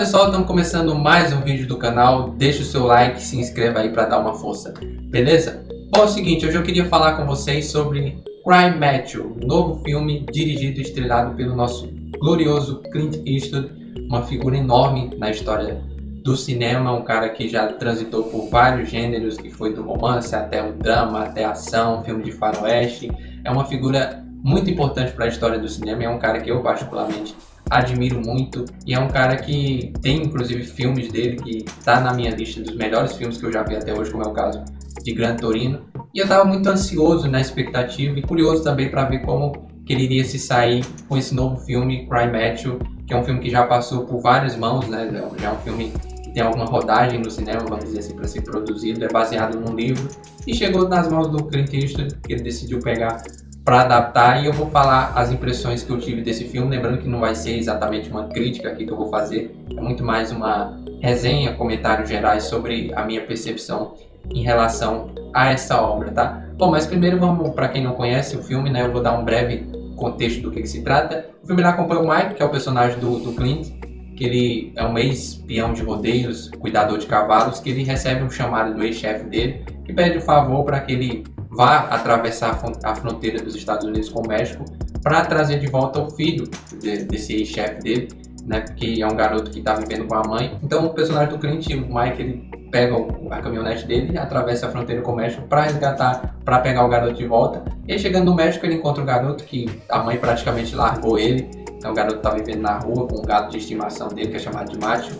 Pessoal, estamos começando mais um vídeo do canal. Deixa o seu like, se inscreva aí para dar uma força, beleza? Bom, é o seguinte, hoje eu queria falar com vocês sobre Cry Macho, um novo filme dirigido e estrelado pelo nosso glorioso Clint Eastwood, uma figura enorme na história do cinema, um cara que já transitou por vários gêneros, que foi do romance até o drama, até a ação, filme de faroeste. É uma figura muito importante para a história do cinema, é um cara que eu particularmente admiro muito, e é um cara que tem inclusive filmes dele que tá na minha lista dos melhores filmes que eu já vi até hoje, como é o caso de Gran Torino, e eu estava muito ansioso na expectativa e curioso também para ver como que ele iria se sair com esse novo filme, Cry Macho, que é um filme que já passou por várias mãos, né? Já é um filme que tem alguma rodagem no cinema, vamos dizer assim, para ser produzido, é baseado num livro, e chegou nas mãos do Clint Eastwood, que ele decidiu pegar para adaptar, e eu vou falar as impressões que eu tive desse filme, lembrando que não vai ser exatamente uma crítica aqui que eu vou fazer, é muito mais uma resenha, comentários gerais sobre a minha percepção em relação a essa obra, tá? Bom, mas primeiro vamos, para quem não conhece o filme, né, eu vou dar um breve contexto do que se trata. O filme acompanha o Mike, que é o personagem do Clint, que ele é um ex-peão de rodeios, cuidador de cavalos, que ele recebe um chamado do ex-chefe dele, que pede um favor para que ele vá atravessar a fronteira dos Estados Unidos com o México para trazer de volta o filho desse ex-chefe dele, né, que é um garoto que está vivendo com a mãe. Então o personagem do Clint, o Mike, ele pega a caminhonete dele, atravessa a fronteira com o México para resgatar, para pegar o garoto de volta. E aí, chegando no México, ele encontra o garoto que a mãe praticamente largou ele. Então o garoto está vivendo na rua com um gato de estimação dele, que é chamado de Macho.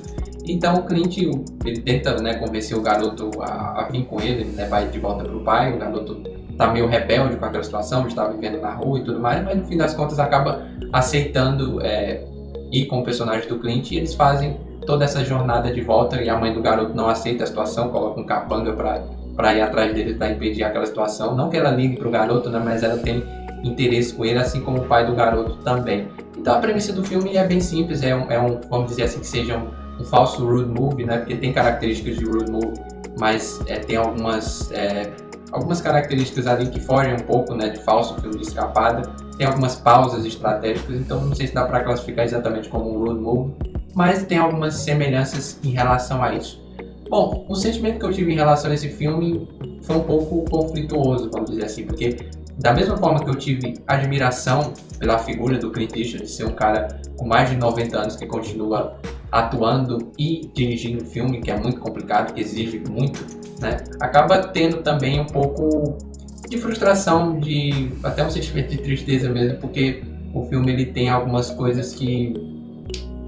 Então o Clint, ele tenta, né, convencer o garoto a vir com ele, levar ele de volta para o pai. O garoto está meio rebelde com aquela situação, está vivendo na rua e tudo mais, mas no fim das contas acaba aceitando ir com o personagem do Clint, e eles fazem toda essa jornada de volta, e a mãe do garoto não aceita a situação, coloca um capanga para ir atrás dele, para impedir aquela situação. Não que ela ligue para o garoto, né, mas ela tem interesse com ele, assim como o pai do garoto também. Então a premissa do filme é bem simples, vamos dizer assim, que seja um falso road movie, né, porque tem características de road movie, mas tem algumas características ali que fogem um pouco, né, de falso filme de escapada. Tem algumas pausas estratégicas, então não sei se dá para classificar exatamente como um road movie, mas tem algumas semelhanças em relação a isso. Bom, o sentimento que eu tive em relação a esse filme foi um pouco conflituoso, vamos dizer assim, porque da mesma forma que eu tive admiração pela figura do Clint Eastwood, de ser um cara com mais de 90 anos que continua atuando e dirigindo um filme, que é muito complicado, que exige muito, né? Acaba tendo também um pouco de frustração, até um sentimento de tristeza mesmo, porque o filme ele tem algumas coisas que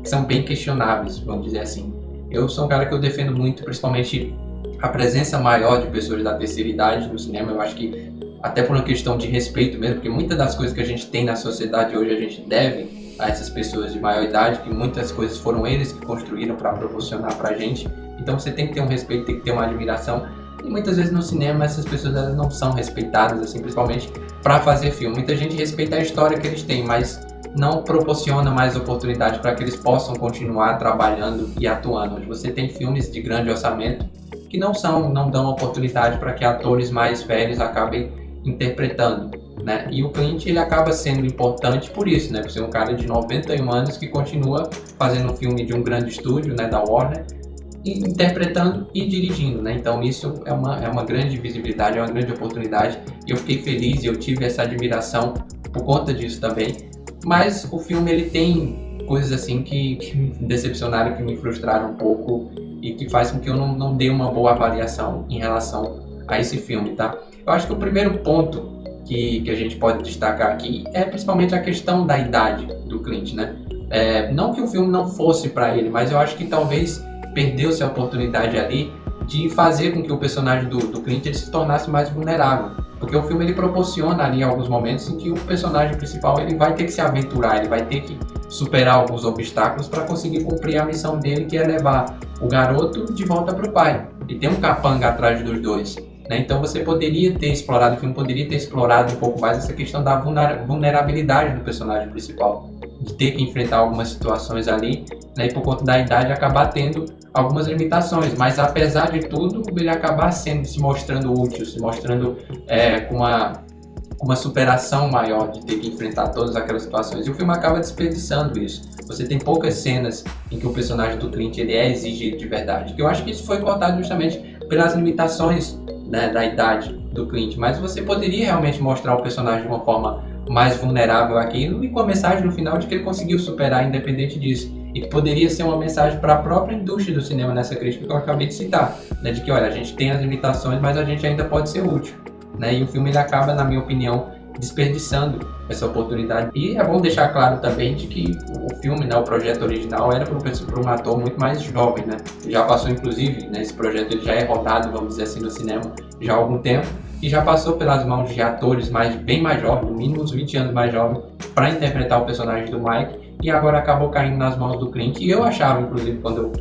são bem questionáveis, vamos dizer assim. Eu sou um cara que eu defendo muito, principalmente a presença maior de pessoas da terceira idade no cinema. Eu acho que até por uma questão de respeito mesmo, porque muitas das coisas que a gente tem na sociedade hoje a gente deve a essas pessoas de maior idade, que muitas coisas foram eles que construíram para proporcionar para a gente. Então você tem que ter um respeito, tem que ter uma admiração. E muitas vezes no cinema essas pessoas elas não são respeitadas, assim, principalmente para fazer filme. Muita gente respeita a história que eles têm, mas não proporciona mais oportunidade para que eles possam continuar trabalhando e atuando. Hoje você tem filmes de grande orçamento que não dão oportunidade para que atores mais velhos acabem interpretando, né? E o Clint ele acaba sendo importante por isso, né? Por ser um cara de 91 anos que continua fazendo um filme de um grande estúdio, né, da Warner, interpretando e dirigindo, né? Então isso é uma grande visibilidade, é uma grande oportunidade, e eu fiquei feliz e eu tive essa admiração por conta disso também. Mas o filme ele tem coisas assim que me decepcionaram, que me frustraram um pouco e que faz com que eu não dê uma boa avaliação em relação a esse filme, tá? Eu acho que o primeiro ponto que a gente pode destacar aqui é principalmente a questão da idade do Clint, né? Não que o filme não fosse para ele, mas eu acho que talvez perdeu-se a oportunidade ali de fazer com que o personagem do Clint ele se tornasse mais vulnerável. Porque o filme ele proporciona ali alguns momentos em que o personagem principal ele vai ter que se aventurar, ele vai ter que superar alguns obstáculos para conseguir cumprir a missão dele, que é levar o garoto de volta para o pai. E tem um capanga atrás dos dois, né? Então você poderia ter explorado, o filme poderia ter explorado um pouco mais essa questão da vulnerabilidade do personagem principal, de ter que enfrentar algumas situações ali, né? E por conta da idade acabar tendo algumas limitações, mas apesar de tudo ele acabar se mostrando útil, se mostrando com uma superação maior de ter que enfrentar todas aquelas situações. E o filme acaba desperdiçando isso. Você tem poucas cenas em que o personagem do Clint ele é exigido de verdade. Que eu acho que isso foi cortado justamente pelas limitações, né, da idade do Clint. Mas você poderia realmente mostrar o personagem de uma forma mais vulnerável àquilo e com a mensagem no final de que ele conseguiu superar independente disso. E que poderia ser uma mensagem para a própria indústria do cinema nessa crítica que eu acabei de citar, né, de que, olha, a gente tem as limitações, mas a gente ainda pode ser útil. Né? E o filme ele acaba, na minha opinião, desperdiçando essa oportunidade. E é bom deixar claro também de que o filme, né, o projeto original, era para um ator muito mais jovem. Né? Já passou, inclusive, né, esse projeto ele já é rodado, vamos dizer assim, no cinema já há algum tempo, e já passou pelas mãos de atores bem mais jovens, no mínimo uns 20 anos mais jovens, para interpretar o personagem do Mike, e agora acabou caindo nas mãos do Clint. E eu achava, inclusive, quando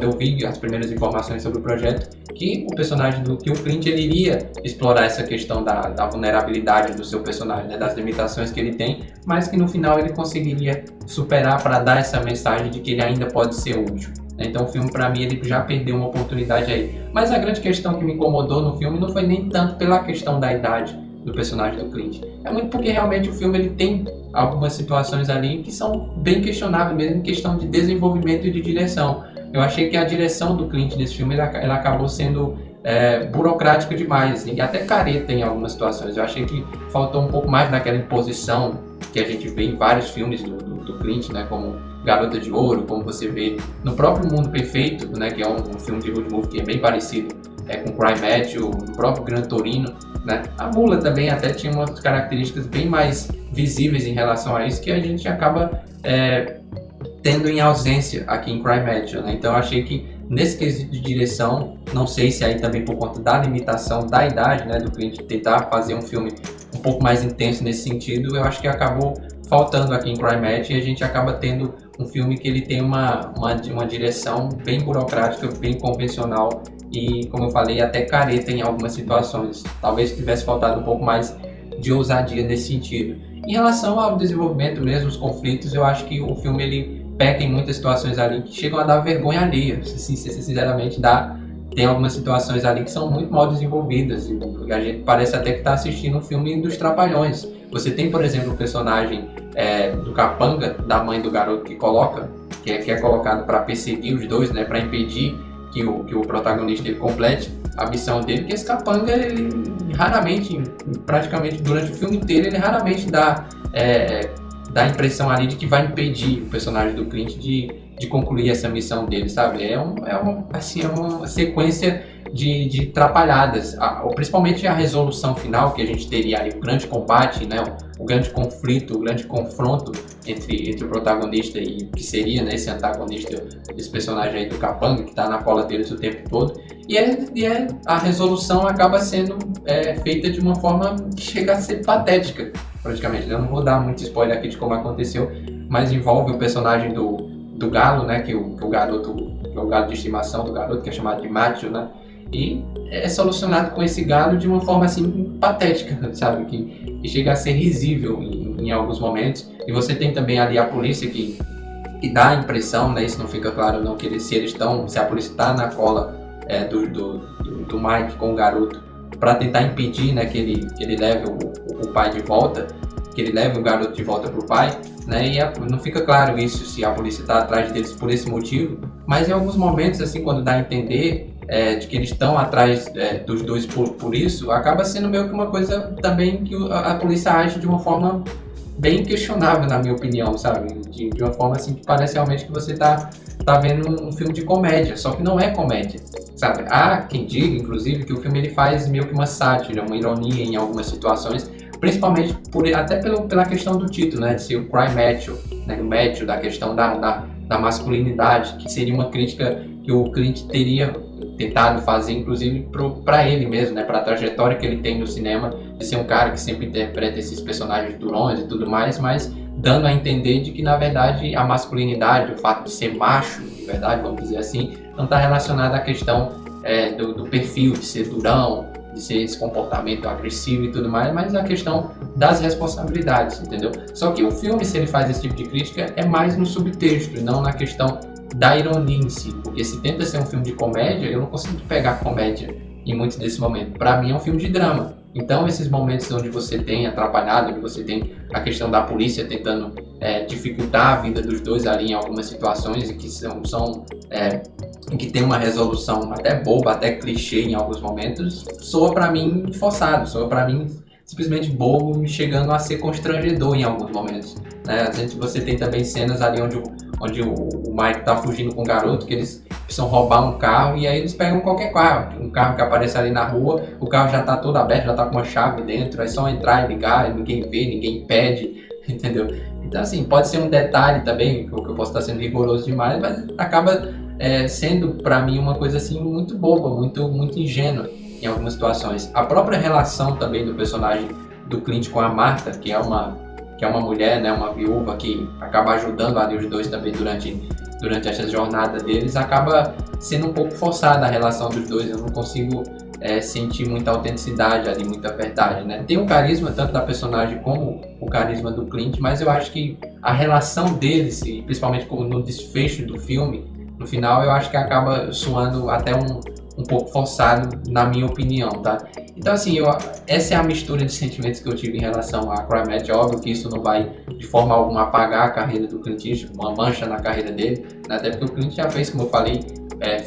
eu vi as primeiras informações sobre o projeto, que o personagem que o Clint ele iria explorar essa questão da vulnerabilidade do seu personagem, né, das limitações que ele tem, mas que no final ele conseguiria superar para dar essa mensagem de que ele ainda pode ser útil. Então o filme, para mim, ele já perdeu uma oportunidade aí. Mas a grande questão que me incomodou no filme não foi nem tanto pela questão da idade do personagem do Clint. É muito porque realmente o filme ele tem algumas situações ali que são bem questionáveis mesmo em questão de desenvolvimento e de direção. Eu achei que a direção do Clint nesse filme ela acabou sendo burocrática demais e até careta em algumas situações. Eu achei que faltou um pouco mais daquela imposição que a gente vê em vários filmes do Clint, né, como Garota de Ouro, como você vê no próprio Mundo Perfeito, né, que é um filme de road movie que é bem parecido com Cry Matthew, o próprio Gran Torino. Né? A Mula também até tinha umas características bem mais visíveis em relação a isso que a gente acaba tendo em ausência aqui em Cry Matthew. Né? Então eu achei que nesse quesito de direção, não sei se aí também por conta da limitação da idade, né, do Clint tentar fazer um filme um pouco mais intenso nesse sentido, eu acho que acabou faltando aqui em Cry Matthew e a gente acaba tendo um filme que ele tem uma direção bem burocrática, bem convencional e, como eu falei, até careta em algumas situações. Talvez tivesse faltado um pouco mais de ousadia nesse sentido. Em relação ao desenvolvimento mesmo, os conflitos, eu acho que o filme ele peca em muitas situações ali que chegam a dar vergonha alheia. Sinceramente, tem algumas situações ali que são muito mal desenvolvidas e a gente parece até que está assistindo um filme dos Trapalhões. Você tem, por exemplo, o personagem do Capanga, da mãe do garoto que é colocado para perseguir os dois, né, para impedir que o protagonista ele complete a missão dele, que esse Capanga, ele raramente, praticamente durante o filme inteiro, ele raramente dá a impressão ali de que vai impedir o personagem do Clint de concluir essa missão dele, sabe? É uma sequência de trapalhadas, principalmente a resolução final que a gente teria aí, o grande combate, né? O grande conflito, o grande confronto entre o protagonista e o que seria, né, esse antagonista, esse personagem aí do Capanga, que está na cola deles o tempo todo, e a resolução acaba sendo feita de uma forma que chega a ser patética, praticamente. Eu não vou dar muito spoiler aqui de como aconteceu, mas envolve o personagem do Galo, né, que o garoto, que é o galo de estimação do garoto, que é chamado de Matthew, né, e é solucionado com esse galo de uma forma assim patética, sabe, que chega a ser risível em alguns momentos. E você tem também ali a polícia que dá a impressão, né, isso não fica claro não, que se a polícia está na cola do Mike com o garoto para tentar impedir, né, que ele leve o pai de volta, que ele leve o garoto de volta para o pai, né, e não fica claro isso, se a polícia está atrás deles por esse motivo, mas em alguns momentos, assim, quando dá a entender de que eles estão atrás dos dois por isso, acaba sendo meio que uma coisa também que a polícia age de uma forma bem questionável, na minha opinião, sabe, de uma forma assim que parece realmente que você tá vendo um filme de comédia, só que não é comédia, sabe. Há quem diga, inclusive, que o filme ele faz meio que uma sátira, uma ironia em algumas situações, principalmente até pela questão do título, né, de ser o Cry Matthew, né, o Matthew, da questão da masculinidade, que seria uma crítica que o Clint teria tentado fazer, inclusive, para ele mesmo, né, para a trajetória que ele tem no cinema, de ser um cara que sempre interpreta esses personagens durões e tudo mais, mas dando a entender de que, na verdade, a masculinidade, o fato de ser macho, de verdade, vamos dizer assim, não está relacionado à questão do perfil, de ser durão, de ser esse comportamento agressivo e tudo mais, mas a questão das responsabilidades, entendeu? Só que o filme, se ele faz esse tipo de crítica, é mais no subtexto, não na questão da ironia em si, porque se tenta ser um filme de comédia, eu não consigo pegar comédia em muitos desses momentos. Para mim é um filme de drama, Então esses momentos onde você tem atrapalhado, onde você tem a questão da polícia tentando dificultar a vida dos dois ali em algumas situações e que em que tem uma resolução até boba, até clichê em alguns momentos, soa pra mim forçado, soa pra mim simplesmente bobo, chegando a ser constrangedor em alguns momentos, né? Às vezes você tem também cenas ali onde o Mike tá fugindo com o garoto, que eles precisam roubar um carro, e aí eles pegam qualquer carro, um carro que aparece ali na rua, o carro já tá todo aberto, já tá com uma chave dentro, é só entrar e ligar, ninguém vê, ninguém pede, entendeu? Então assim, pode ser um detalhe também, que eu posso estar sendo rigoroso demais, mas acaba sendo pra mim uma coisa assim muito boba, muito ingênua em algumas situações. A própria relação também do personagem do Clint com a Martha, que é uma mulher, né, uma viúva que acaba ajudando ali os dois também durante essa jornada deles, acaba sendo um pouco forçada a relação dos dois. Eu não consigo sentir muita autenticidade ali, muita verdade, né? Tem o carisma tanto da personagem como o carisma do Clint, mas eu acho que a relação deles, e principalmente no desfecho do filme, no final, eu acho que acaba soando até um pouco forçado, na minha opinião, tá? Então assim, essa é a mistura de sentimentos que eu tive em relação a Cry Matt. Óbvio que isso não vai de forma alguma apagar a carreira do Clint Eastwood, uma mancha na carreira dele, né? Até porque o Clint já fez, como eu falei,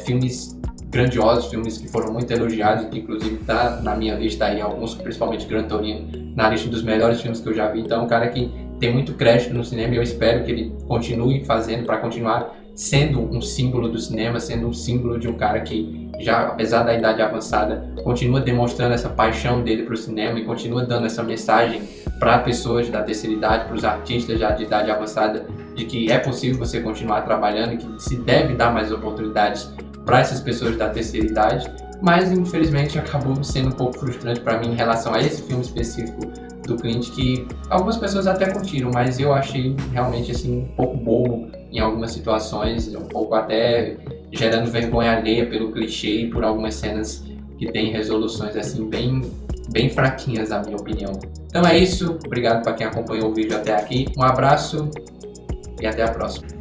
filmes grandiosos, filmes que foram muito elogiados, que inclusive tá na minha lista aí, alguns, principalmente Gran Torino, na lista dos melhores filmes que eu já vi. Então é um cara que tem muito crédito no cinema, e eu espero que ele continue fazendo, para continuar sendo um símbolo do cinema, sendo um símbolo de um cara que já, apesar da idade avançada, continua demonstrando essa paixão dele para o cinema e continua dando essa mensagem para pessoas da terceira idade, para os artistas já de idade avançada, de que é possível você continuar trabalhando e que se deve dar mais oportunidades para essas pessoas da terceira idade. Mas infelizmente acabou sendo um pouco frustrante para mim em relação a esse filme específico do Clint, que algumas pessoas até curtiram, mas eu achei realmente assim um pouco bobo em algumas situações, um pouco até gerando vergonha alheia pelo clichê e por algumas cenas que tem resoluções assim bem fraquinhas, na minha opinião. Então é isso, obrigado para quem acompanhou o vídeo até aqui, um abraço e até a próxima.